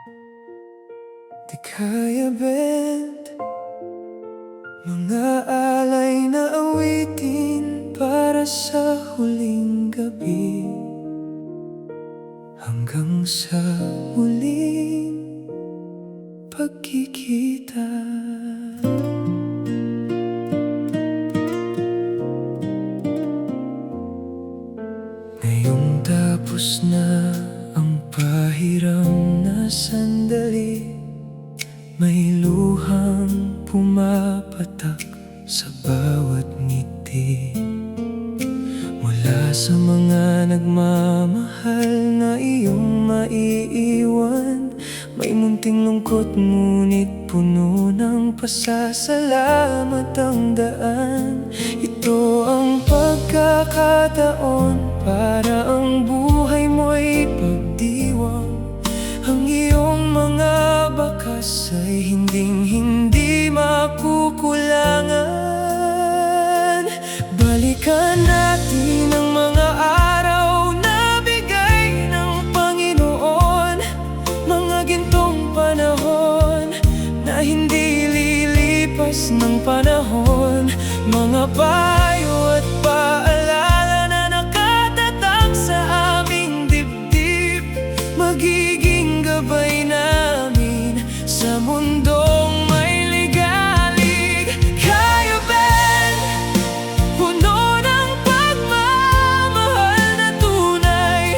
Di kaya bend, mga alay na awitin para sa huling gabi, hanggang sa muling pagkikita. Ngayong tapos na ang pahiram na sandali, may luhang pumapatak sa bawat ngiti, mula sa mga nagmamahal na iyong maiiwan. May munting lungkot ngunit puno ng pasasalamat ang daan. Ito ang pagkakataon para ang buhay mo'y pagdiwang. Ang iyong mga bakas ay hinding-hindi makukulangan. Balikan natin ang mga araw na bigay ng Panginoon, mga gintong panahon na hindi lilipas ng panahon, mga payo at paalala na nakatatak sa aming dibdib, magiging gabay namin sa mundong may ligalig. Kayo Ben, puno ng pagmamahal na tunay,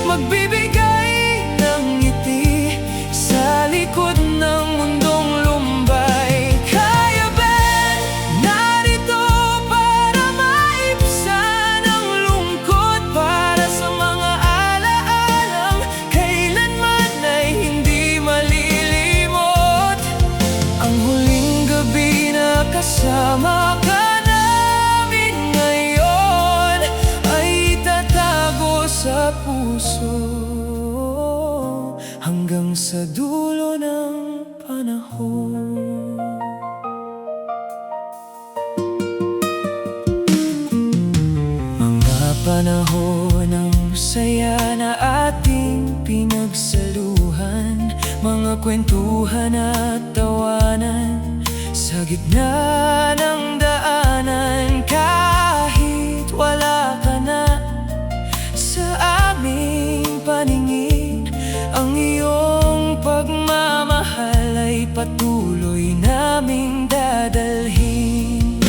magbibigay ng ngiti sa likod ng mundong lumbay. Kayo Ben, narito para maibsan ang lungkot, para sa mga alaalang kailanman ay hindi malilimot. Ang huling gabi na kasama ka namin ngayon ay tatago sa puso hanggang sa dulo ng panahon. Mga panahon ng saya na ating pinagsaluhan, mga kwentuhan at tawanan sa gitna ng daanan. Kahit wala ka na sa aming paningin, ang iyong pagmamahal ay patuloy naming dadalhin.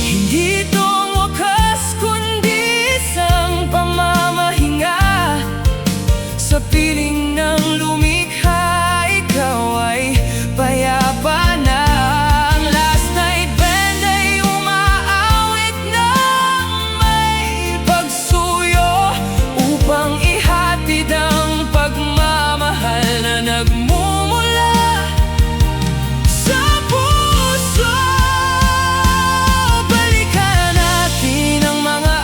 Hindi ito ang wakas kundi isang pamamahinga sa piling ng lumikha. Ikaw ay payapa na. Ang last night band ay umaawit ng may pagsuyo upang ihatid ang pagmamahal na nagmumula sa puso. Balikan natin ang mga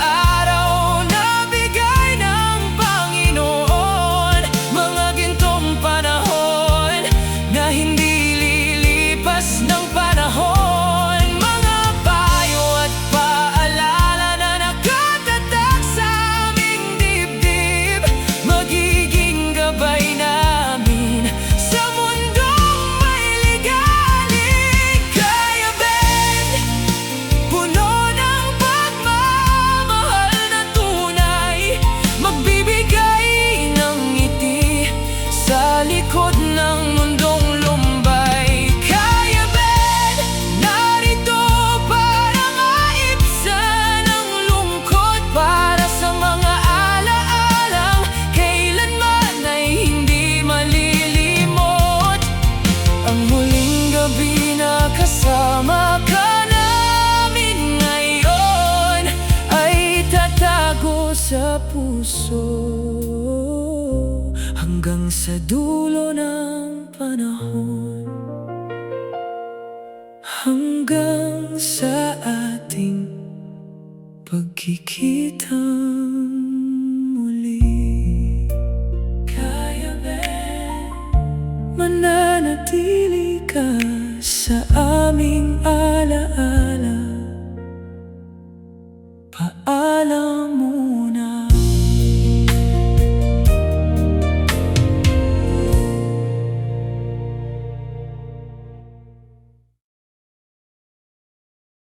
araw na bigay ng Panginoon, mga gintong panahon na hindi lilipas ng panahon, mga payo at paalala na nakatatak sa aming dibdib, magiging gabay namin sa mundong may ligalig. Kaya Ben, puno ng pagmamahal na tunay, magbibigay ng ngiti sa likod ng mundong lumbay. Kaya Ben, narito para maibsan ang lungkot, para sa mga alaalang kailanman ay hindi malilimot. Ang huling gabi na kasama ka namin ngayon ay tatago sa puso hanggang sa dulo ng panahon, hanggang sa ating pagkikitang muli. Kaya Ben, mananatili ka sa aming